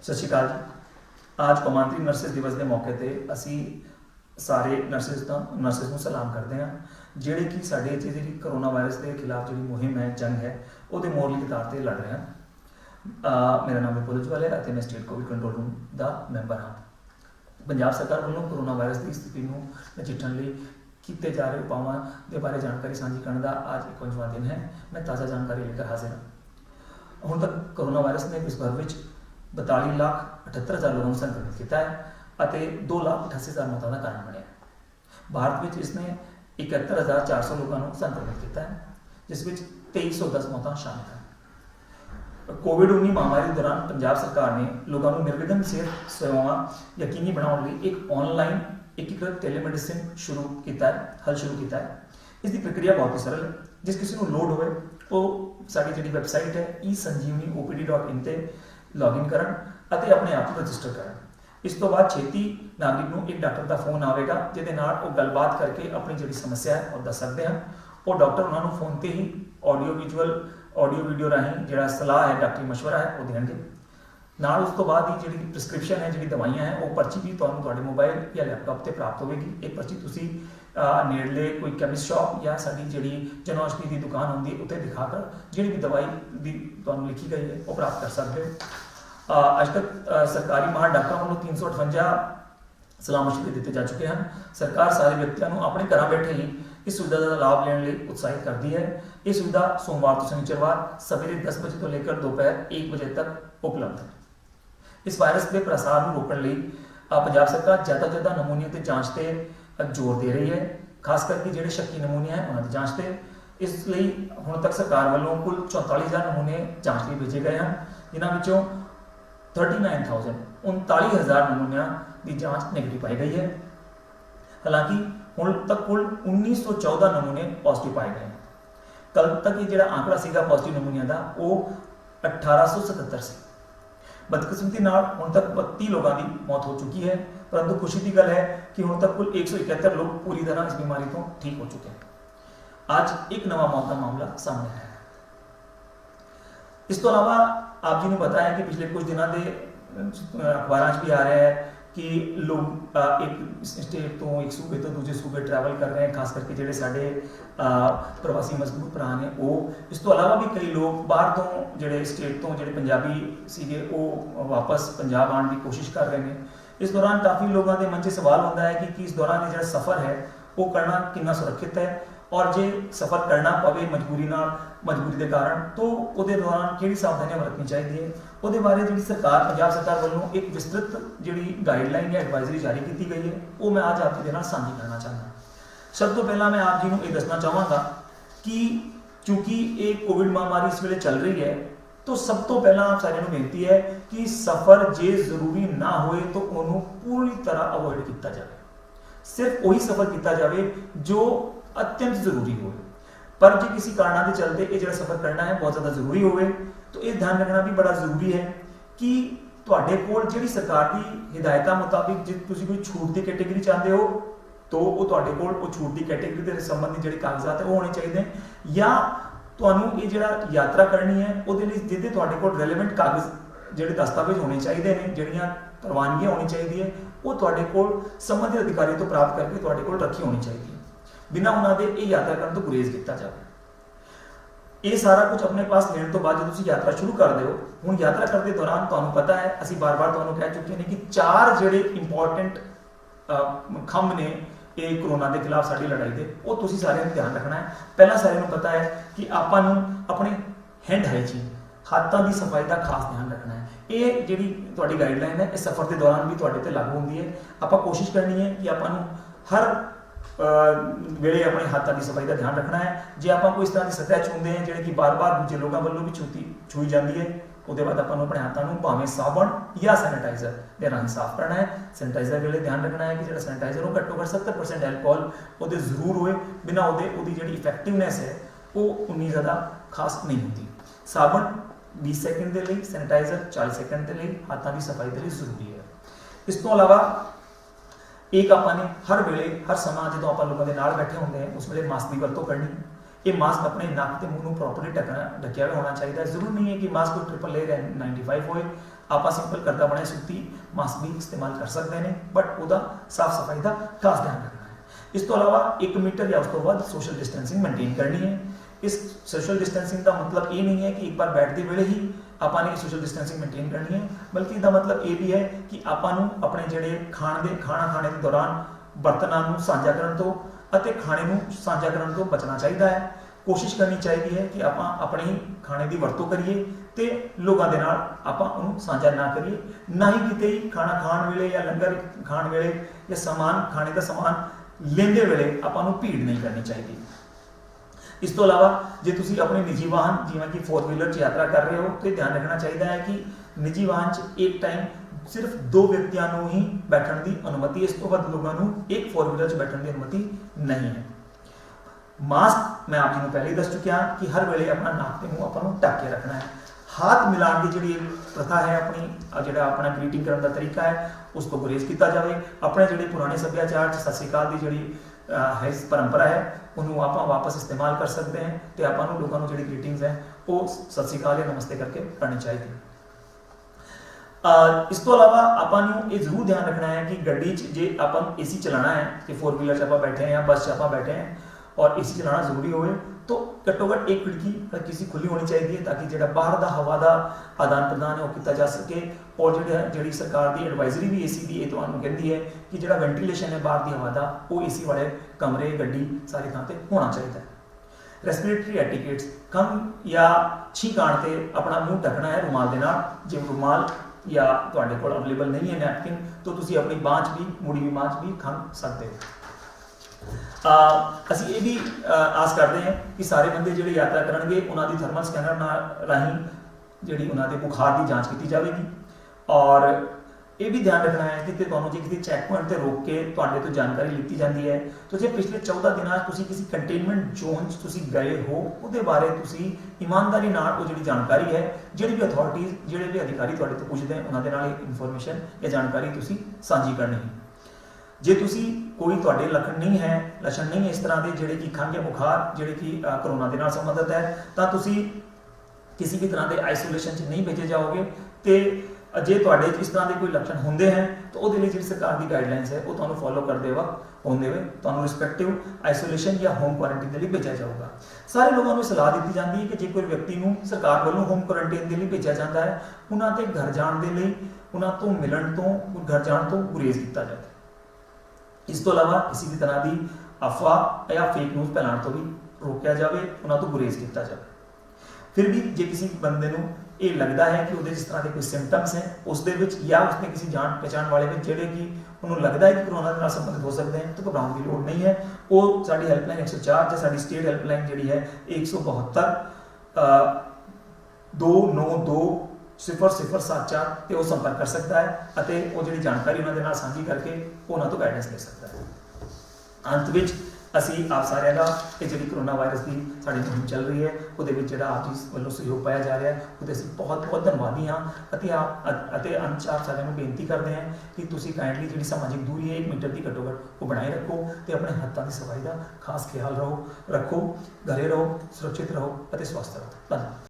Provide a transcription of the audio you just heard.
सत श्री अकाल जी। आज कौमांतरी नर्सिस दिवस के मौके पर असी सारे नर्सिस ਨੂੰ सलाम करते हैं ਜਿਹੜੇ कि ਸਾਡੇ जी करोना वायरस के खिलाफ जी मुहिम है जंग है वो मोरली कतार से लड़ रहे हैं। मेरा नाम विपुल उज्जवल है और मैं स्टेट कोविड कंट्रोल रूम का मैंबर हाँ। पंजाब सरकार वालों कोरोना वायरस की स्थिति को नजिठण लिए किए जा रहे उपावां के बारे जानकारी साझी करने का आज 51वां दिन है। मैं ताज़ा जानकारी लेकर हाजिर हाँ। हुण तक कोरोना वायरस ने विश्व भर में 42,78,000 लोगों को संक्रमित किया है, 2,88,000 मौतों का कारण बने। भारत में इसने 71,400 लोगों को संक्रमित किया है, जिसमें 2,310 मौतें शामिल हैं। कोविड-19 महामारी दौरान पंजाब सरकार ने लोगों को निर्विघ्न सेहत सेवाएं यकीनी बनाने लिए एक ऑनलाइन एकीकृत टेलीमेडिसिन शुरू किया है। इसकी प्रक्रिया बहुत ही सरल है। जिस किसी को लोड होए वो साड़ी जी वैबसाइट है esanjeevaniopd.in ते लॉगिन करन अते अपने आप को रजिस्टर करन। इस तो बाद छेती नागरिक को एक डॉक्टर का फोन आएगा जिहदे नाल वो गलबात करके अपनी जी समस्या है और दस सकते हैं। वो डॉक्टर उन्होंने फोन पर ही ऑडियो वीडियो राही जो सलाह है डॉक्टरी मशवरा है वो देंगे। नाल उस तो बाद ही जी प्रिस्क्रिप्शन है जी दवाइयां हैं वो पर्ची भी तुहानू मोबाइल या लैपटॉप पर प्राप्त होगी। एक पर्ची तुसी नेड़ले कोई कैमिस्ट शॉप या साड़ी जी जन औषधि की दुकान होंगी उत्ते दिखाकर जी भी दवाई की लिखी गई है वो प्राप्त कर सकते हो। अज तक सरकारी माहर डॉक्टरों वालों 358 सलाह मशवरे दिए जा चुके हैं। सरकार सारे व्यक्तियों को अपने घर बैठे ही इस सुविधा का लाभ लेने लिए उत्साहित करती है। ये सुविधा सोमवार तो शनिचरवार सवेरे 10 बजे तो लेकर दोपहर 1 बजे तक उपलब्ध है। इस वायरस के प्रसार को रोकने लिए पंजाब सरकार ज़्यादा नमूनियों की जांच पर जोर दे रही है, खास करके जो शक्की नमूने हैं उन्होंने जांच से। इसलिए हुण तक सरकार वालों कुल 44,000 नमूने जांच लिए भेजे गए हैं, जिन्होंने 39,000 नमूनिया की जांच नेगेटिव पाई गई है। हालांकि हुण तक कुल 1914 नमूने पॉजिटिव पाए गए हैं। कल तक ये जो आंकड़ा सीगा पॉजिटिव नमूनिया का वो 1877 से। बदकिस्मती नाल हुण तक 32 लोगों की मौत हो चुकी है, परंतु खुशी की गल है कि हुण तक कुल 171 लोग पूरी तरह इस बीमारी तो ठीक हो चुके हैं। आज एक नवा मौत का मामला सामने आया है। इस तो अलावा आप जी ने बताया कि पिछले कुछ दिनों के अखबारों भी आ रहा है कि लोग एक स्टेट तो एक सूबे तो दूसरे सूबे ट्रैवल कर रहे हैं, खास करके जोड़े साढ़े प्रवासी मजदूर भरा ने वो। इस तो अलावा भी कई लोग बाहर तो जोड़े स्टेट तो जोड़े पंजाबी सीगे वो वापस पंजाब आने की कोशिश कर रहे हैं। इस दौरान काफ़ी लोगों के मन से सवाल होता है कि इस दौरान जो सफ़र है वो करना कितना सुरक्षित है, और जो सफ़र करना पवे मजबूरी के कारण तो वो दौरान कि सावधानियां बरतनी चाहिए। वो बारे जी सरकार पंजाब सरकार वालों एक विस्तृत जी गाइडलाइन या एडवाइजरी जारी की गई है, वो मैं आज आप जी के साझी करना चाहता। सब तो पहला मैं आप जी को ये दसना चाहवागा कि चूँकि ये कोविड महामारी इस वे चल रही है तो सब तो पहला आप सारे बेनती है कि सफ़र जे जरूरी ना होए तो उन्होंने पूरी तरह अवॉइड किया जाए। सिर्फ वही सफ़र किया जाए जो अत्यंत जरूरी हो। पर जो किसी कारण के चलते ये जो सफ़र करना है बहुत ज़्यादा जरूरी हो तो ये ध्यान रखना भी बड़ा जरूरी है कि तुहाडे कोल जिहड़ी सरकार की हिदायतों मुताबिक जो तुसीं कोई छूट की कैटेगरी चाहते हो तो वो तुहाडे कोल वो छूट की कैटेगरी के संबंधी जो कागजात है वो होने चाहिए, या तुहानूं ये जो यात्रा करनी है वो जिहदे तुहाडे कोल रेलेवेंट कागज जो दस्तावेज होने चाहिए हैं, जिहड़ियां प्रवानगियां होनी चाहिए है वो तुहाडे कोल संबंधित अधिकारी तो प्राप्त करके तुहाडे कोल रखी होनी चाहिए। बिना उन्होंने ये यात्रा करने तो गुरेज किया जाए। ये सारा कुछ अपने पास लेने तो बाद जो तुम यात्रा शुरू कर दो। हूँ यात्रा करते दौरान तुहानूं पता है असी बार बार तुहानूं कह चुके हैं कि 4 जोड़े इंपॉर्टेंट खंभ ने ये कोरोना के खिलाफ साड़ी लड़ाई के वो तुम सारे ध्यान रखना है। पहला सारे पता है कि आपां नूं अपने हैंड हाइजीन हाथों की सफाई का खास ध्यान रखना है। ये जी गाइडलाइन है इस सफ़र के दौरान भी तुहाडे ते लागू होंदी है। आपां कोशिश करनी है कि आपां नूं हर वेले अपने हाथों की सफाई का ध्यान रखना है। जो आप कोई इस तरह की सतह छूंदे हैं जी कि बार बार दूजे लोगों वालों भी छूई जाती है, उसके बाद अपन अपने हाथों को भावें साबुन या सैनिटाइजर के राही साफ करना है। सैनिटाइजर वेले ध्यान रखना है कि जो सैनिटाइजर हो घट्टो घट्ट 70% एल्कोहल वो जरूर होए, बिना वो जी इफेक्टिवनेस है वो उन्नी ज़्यादा खास नहीं होती। साबुन 20 सेकंड के लिए, सैनिटाइजर 40 सेकंड के लिए, हाथों की सफाई के लिए जरूरी है। इस तो अलावा एक आपने हर वेले हर समा जो आप लोगों के नाल बैठे होंगे हैं उस वे मास्क की वरतों करनी। ये मास्क अपने नक के मूँह प्रॉपरली ढकिया हुआ होना चाहिए। जरूर नहीं है कि मास्क कोई 888 95 होए ਆਪਾਂ ਸਿੰਪਲ ਕਰਦਾ ਬਣਿਆ ਸੂਤੀ ਮਾਸਕ ਵੀ ਇਸਤੇਮਾਲ ਕਰ ਸਕਦੇ ਨੇ, ਬਟ ਉਹਦਾ ਸਾਫ ਸਫਾਈ ਦਾ ਖਾਸ ਧਿਆਨ ਰੱਖਣਾ ਹੈ। ਇਸ ਤੋਂ ਇਲਾਵਾ 1 ਮੀਟਰ ਜਾਂ ਉਸ ਤੋਂ ਵੱਧ ਸੋਸ਼ਲ ਡਿਸਟੈਂਸਿੰਗ ਮੇਨਟੇਨ ਕਰਨੀ ਹੈ। ਇਸ ਸੋਸ਼ਲ ਡਿਸਟੈਂਸਿੰਗ ਦਾ ਮਤਲਬ ਇਹ ਨਹੀਂ ਹੈ ਕਿ ਇੱਕ ਵਾਰ ਬੈਠਦੇ ਵੇਲੇ ਹੀ ਆਪਾਂ ਨੇ ਸੋਸ਼ਲ ਡਿਸਟੈਂਸਿੰਗ ਮੇਨਟੇਨ ਕਰਨੀ ਹੈ, ਬਲਕਿ ਇਹਦਾ ਮਤਲਬ ਇਹ ਵੀ ਹੈ ਕਿ ਆਪਾਂ ਨੂੰ ਆਪਣੇ ਜਿਹੜੇ ਖਾਣਾ ਖਾਣੇ ਦੇ ਦੌਰਾਨ ਬਰਤਨਾਂ ਨੂੰ ਸਾਂਝਾ ਕਰਨ ਤੋਂ ਅਤੇ ਖਾਣੇ ਨੂੰ ਸਾਂਝਾ ਕਰਨ ਤੋਂ ਬਚਣਾ ਚਾਹੀਦਾ ਹੈ। ਕੋਸ਼ਿਸ਼ ਕਰਨੀ ਚਾਹੀਦੀ ਹੈ ਕਿ ਆਪਾਂ ਆਪਣੇ ਖਾਣੇ ਦੀ ਵਰਤੋਂ ਕਰੀਏ ਤੇ ਲੋਕਾਂ ਦੇ ਨਾਲ ਆਪਾਂ ਉਹਨੂੰ ਸਾਂਝਾ ਨਾ ਕਰੀਏ, ਨਾ ਹੀ ਕਿਤੇ ਹੀ ਖਾਣਾ ਖਾਣ ਵੇਲੇ ਜਾਂ ਲੰਗਰ ਖਾਣ ਵੇਲੇ ਜਾਂ ਖਾਣੇ ਦਾ ਸਮਾਨ ਲੈਂਦੇ ਵੇਲੇ ਆਪਾਂ ਨੂੰ ਭੀੜ ਨਹੀਂ ਕਰਨੀ ਚਾਹੀਦੀ। ਇਸ ਤੋਂ ਇਲਾਵਾ ਜੇ ਤੁਸੀਂ ਆਪਣੇ ਨਿੱਜੀ ਵਾਹਨ ਜਿਵੇਂ ਕਿ 4 ਵੀਲਰ 'ਚ ਯਾਤਰਾ ਕਰ ਰਹੇ ਹੋ ਤੇ ਧਿਆਨ ਰੱਖਣਾ ਚਾਹੀਦਾ ਹੈ ਕਿ ਨਿੱਜੀ ਵਾਹਨ 'ਚ ਇੱਕ ਟਾਈਮ ਸਿਰਫ 2 ਵਿਅਕਤੀਆਂ ਨੂੰ ਹੀ ਬੈਠਣ ਦੀ ਅਨੁਮਤੀ, ਇਸ ਤੋਂ ਵੱਧ ਲੋਕਾਂ ਨੂੰ ਇੱਕ 4 ਵੀਲਰ 'ਚ ਬੈਠਣ ਦੀ ਅਨੁਮਤੀ ਨਹੀਂ ਹੈ। ਮਾਸਕ ਮੈਂ ਆਪ ਜੀ ਨੂੰ ਪਹਿਲੇ ਹੀ ਦੱਸ ਚੁੱਕਿਆ ਕਿ ਹਰ ਵੇਲੇ ਆਪਣਾ ਨੱਕ ਤੇ ਮੂੰਹ ਆਪਾਂ ਨੂੰ ਢੱਕ ਕੇ ਰੱਖਣਾ ਹੈ। ਹੱਥ ਮਿਲਾਉਣ ਦੀ ਜਿਹੜੀ ਪ੍ਰਥਾ ਹੈ, ਜਿਹੜਾ ਆਪਣਾ ਗ੍ਰੀਟਿੰਗ ਕਰਨ ਦਾ ਤਰੀਕਾ ਹੈ, ਉਸ ਤੋਂ ਗੁਰੇਜ਼ ਕੀਤਾ ਜਾਵੇ। ਆਪਣੇ ਜਿਹੜੇ ਪੁਰਾਣੇ ਸੱਭਿਆਚਾਰ 'ਚ ਸਤਿ ਸ਼੍ਰੀ ਅਕਾਲ ਦੀ ਜਿਹੜੀ ਹੈ ਪਰੰਪਰਾ ਹੈ, ਉਹਨੂੰ ਆਪਾਂ ਵਾਪਸ ਇਸਤੇਮਾਲ ਕਰ ਸਕਦੇ ਹਾਂ ਤੇ ਆਪਾਂ ਨੂੰ ਲੋਕਾਂ ਨੂੰ ਜਿਹੜੀ ਗ੍ਰੀਟਿੰਗਸ ਹੈ ਉਹ ਸਤਿ ਸ਼੍ਰੀ ਅਕਾਲ ਜਾਂ ਨਮਸਤੇ ਕਰਕੇ ਕਰਨੀ ਚਾਹੀਦੀ ਹੈ। ਇਸ ਤੋਂ ਇਲਾਵਾ ਆਪਾਂ ਨੂੰ ਇਹ ਜ਼ਰੂਰ ਧਿਆਨ ਰੱਖਣਾ ਹੈ ਕਿ ਗੱਡੀ 'ਚ ਜੇ ਆਪਾਂ ਏਸੀ ਚਲਾਉਣਾ ਹੈ ਤੇ 4 ਵੀਲਰ 'ਚ ਆਪਾਂ ਬੈਠੇ ਹਾਂ, ਬੱਸ 'ਚ ਆਪਾਂ ਬੈਠੇ ਹਾਂ और एसी चलाना जरूरी होए तो घट्टो घट एक खिड़की हर किसी खुली होनी चाहिए ताकि जो बाहर का हवा का आदान प्रदान है वो किया जा सके। और जी सरकार की एडवाइजरी भी एसी की कहती है कि जो वेंटिलेशन है बाहर की हवा का वो एसी वाले कमरे गड्डी सारी थां पर होना चाहिए। रेस्पिरेटरी एटिकेट्स खंघ या छींक आने से अपना मुँह ढकना है रुमाल के नाल। जो रुमाल या तुहाडे कोल अवेलेबल नहीं है नैपकिन तो तुसी अपनी बांह भी मुड़ी हुई बांह भी खंघ सकते हो। ਅਸੀਂ ਇਹ ਵੀ ਆਸ ਕਰਦੇ ਹਾਂ ਕਿ ਸਾਰੇ ਬੰਦੇ ਜਿਹੜੇ ਯਾਤਰਾ ਕਰਨਗੇ ਉਹਨਾਂ ਦੀ ਥਰਮਲ ਸਕੈਨਰ ਨਾਲ ਰਾਹੀਂ ਜਿਹੜੀ ਉਹਨਾਂ ਦੇ ਬੁਖਾਰ ਦੀ ਜਾਂਚ ਕੀਤੀ ਜਾਵੇਗੀ। ਔਰ ਇਹ ਵੀ ਧਿਆਨ ਰੱਖਣਾ ਹੈ ਕਿ ਤੁਹਾਨੂੰ ਜੇ ਕਿਸੇ ਚੈੱਕ ਪੁਆਇੰਟ ਤੇ ਰੋਕ ਕੇ ਤੁਹਾਡੇ ਤੋਂ ਜਾਣਕਾਰੀ ਲਿੱਤੀ ਜਾਂਦੀ ਹੈ ਤਾਂ ਜੇ ਪਿਛਲੇ 14 ਦਿਨਾਂ ਤੁਸੀਂ ਕਿਸੇ ਕੰਟੇਨਮੈਂਟ ਜ਼ੋਨ 'ਚ ਤੁਸੀਂ ਗਏ ਹੋ ਉਹਦੇ ਬਾਰੇ ਤੁਸੀਂ ਇਮਾਨਦਾਰੀ ਨਾਲ ਉਹ ਜਿਹੜੀ ਜਾਣਕਾਰੀ ਹੈ, ਜਿਹੜੀ ਵੀ ਅਥਾਰਟੀਜ਼ ਜਿਹੜੇ ਵੀ ਅਧਿਕਾਰੀ ਤੁਹਾਡੇ ਤੋਂ ਪੁੱਛਦੇ ਹਨ ਉਹਨਾਂ ਦੇ ਨਾਲ ਇਹ ਇਨਫੋਰਮੇਸ਼ਨ ਜਾਂ ਜਾਣਕਾਰੀ ਤੁਸੀਂ ਸਾਂਝੀ ਕਰਨੀ ਹੈ। ਜੇ ਤੁਸੀਂ ਕੋਈ ਤੁਹਾਡੇ ਲੱਛਣ ਨਹੀਂ ਹੈ ਇਸ ਤਰ੍ਹਾਂ ਦੇ ਜਿਹੜੇ ਕਿ ਖੰਘ ਜਾਂ ਬੁਖਾਰ ਜਿਹੜੇ ਕਿ ਕਰੋਨਾ ਦੇ ਨਾਲ ਸੰਬੰਧਿਤ ਹੈ ਤਾਂ ਤੁਸੀਂ ਕਿਸੇ ਵੀ ਤਰ੍ਹਾਂ ਦੇ ਆਈਸੋਲੇਸ਼ਨ 'ਚ ਨਹੀਂ ਭੇਜੇ ਜਾਓਗੇ। ਤੇ ਜੇ ਤੁਹਾਡੇ ਇਸ ਤਰ੍ਹਾਂ ਦੇ ਕੋਈ ਲੱਛਣ ਹੁੰਦੇ ਹਨ ਤਾਂ ਉਹਦੇ ਲਈ ਜਿਹੜੀ ਸਰਕਾਰ ਦੀ ਗਾਈਡਲਾਈਨਸ ਹੈ ਉਹ ਤੁਹਾਨੂੰ ਫੋਲੋ ਕਰਦੇ ਵਕਤ ਹੁੰਦੇ ਹੋਏ ਤੁਹਾਨੂੰ ਰਿਸਪੈਕਟਿਵ ਆਈਸੋਲੇਸ਼ਨ ਜਾਂ ਹੋਮ ਕੁਆਰੰਟਾਈਨ ਦੇ ਲਈ ਭੇਜਿਆ ਜਾਊਗਾ। ਸਾਰੇ ਲੋਕਾਂ ਨੂੰ ਸਲਾਹ ਦਿੱਤੀ ਜਾਂਦੀ ਹੈ ਕਿ ਜੇ ਕੋਈ ਵਿਅਕਤੀ ਨੂੰ ਸਰਕਾਰ ਵੱਲੋਂ ਹੋਮ ਕੁਆਰੰਟਾਈਨ ਦੇ ਲਈ ਭੇਜਿਆ ਜਾਂਦਾ ਹੈ ਉਹਨਾਂ ਦੇ ਘਰ ਜਾਣ ਦੇ ਲਈ ਉਹਨਾਂ ਤੋਂ ਮਿਲਣ ਤੋਂ ਘਰ ਜਾਣ ਤੋਂ ਗੁਰੇਜ਼ ਕੀਤਾ ਜਾਵੇ। ਇਸ ਤੋਂ ਇਲਾਵਾ ਕਿਸੇ ਵੀ ਤਰ੍ਹਾਂ ਦੀ ਅਫਵਾਹ ਜਾਂ ਫੇਕ ਨਿਊਜ਼ ਫੈਲਾਉਣ ਤੋਂ ਵੀ ਰੋਕਿਆ ਜਾਵੇ, ਉਹਨਾਂ ਤੋਂ ਗੁਰੇਜ਼ ਕੀਤਾ ਜਾਵੇ। ਫਿਰ ਵੀ ਜੇ ਕਿਸੇ ਬੰਦੇ ਨੂੰ ਇਹ ਲੱਗਦਾ ਹੈ ਕਿ ਉਹਦੇ ਜਿਸ ਤਰ੍ਹਾਂ ਦੇ ਕੋਈ ਸਿੰਪਟਮਸ ਹੈ ਉਸ ਦੇ ਵਿੱਚ ਜਾਂ ਉਸਨੇ ਕਿਸੇ ਜਾਣ ਪਛਾਣ ਵਾਲੇ ਵਿੱਚ ਜਿਹੜੇ ਕਿ ਉਹਨੂੰ ਲੱਗਦਾ ਹੈ ਕਿ ਕਰੋਨਾ ਦੇ ਨਾਲ ਸੰਬੰਧਿਤ ਹੋ ਸਕਦੇ ਹਨ ਤਾਂ ਘਬਰਾਉਣ ਦੀ ਲੋੜ ਨਹੀਂ ਹੈ। ਉਹ ਸਾਡੀ ਹੈਲਪਲਾਈਨ 104 ਜਾਂ ਸਾਡੀ ਸਟੇਟ ਹੈਲਪਲਾਈਨ ਜਿਹੜੀ ਹੈ 172 292 0074 ਤੇ ਉਹ ਸੰਪਰਕ ਕਰ ਸਕਦਾ ਹੈ ਅਤੇ ਉਹ ਜਿਹੜੀ ਜਾਣਕਾਰੀ ਉਹਨਾਂ ਦੇ ਨਾਲ ਸਾਂਝੀ ਕਰਕੇ ਉਹਨਾਂ ਤੋਂ ਗਾਈਡੈਂਸ ਲੈ ਸਕਦਾ ਹੈ। ਅੰਤ ਵਿੱਚ ਅਸੀਂ ਆਪ ਸਾਰਿਆਂ ਦਾ ਇਹ ਜਿਹੜੀ ਕਰੋਨਾ ਵਾਇਰਸ ਦੀ ਸਾਡੀ ਮੁਹਿੰਮ ਚੱਲ ਰਹੀ ਹੈ ਉਹਦੇ ਵਿੱਚ ਜਿਹੜਾ ਆਪ ਜੀ ਵੱਲੋਂ ਸਹਿਯੋਗ ਪਾਇਆ ਜਾ ਰਿਹਾ ਹੈ ਉਹਦੇ ਅਸੀਂ ਬਹੁਤ ਬਹੁਤ ਧੰਨਵਾਦੀ ਹਾਂ ਅਤੇ ਅੰਤ 'ਚ ਆਪ ਸਾਰਿਆਂ ਨੂੰ ਬੇਨਤੀ ਕਰਦੇ ਹਾਂ ਕਿ ਤੁਸੀਂ ਕਾਈਂਡਲੀ ਜਿਹੜੀ ਸਮਾਜਿਕ ਦੂਰੀ ਹੈ 1 ਮੀਟਰ ਦੀ ਘੱਟੋ ਘੱਟ ਉਹ ਬਣਾਈ ਰੱਖੋ ਤੇ ਆਪਣੇ ਹੱਥਾਂ ਦੀ ਸਫਾਈ ਦਾ ਖਾਸ ਖਿਆਲ ਰੱਖੋ। ਘਰੇ ਰਹੋ, ਸੁਰੱਖਿਅਤ ਰਹੋ ਅਤੇ ਸਵਸਥ ਰਹੋ। ਧੰਨਵਾਦ।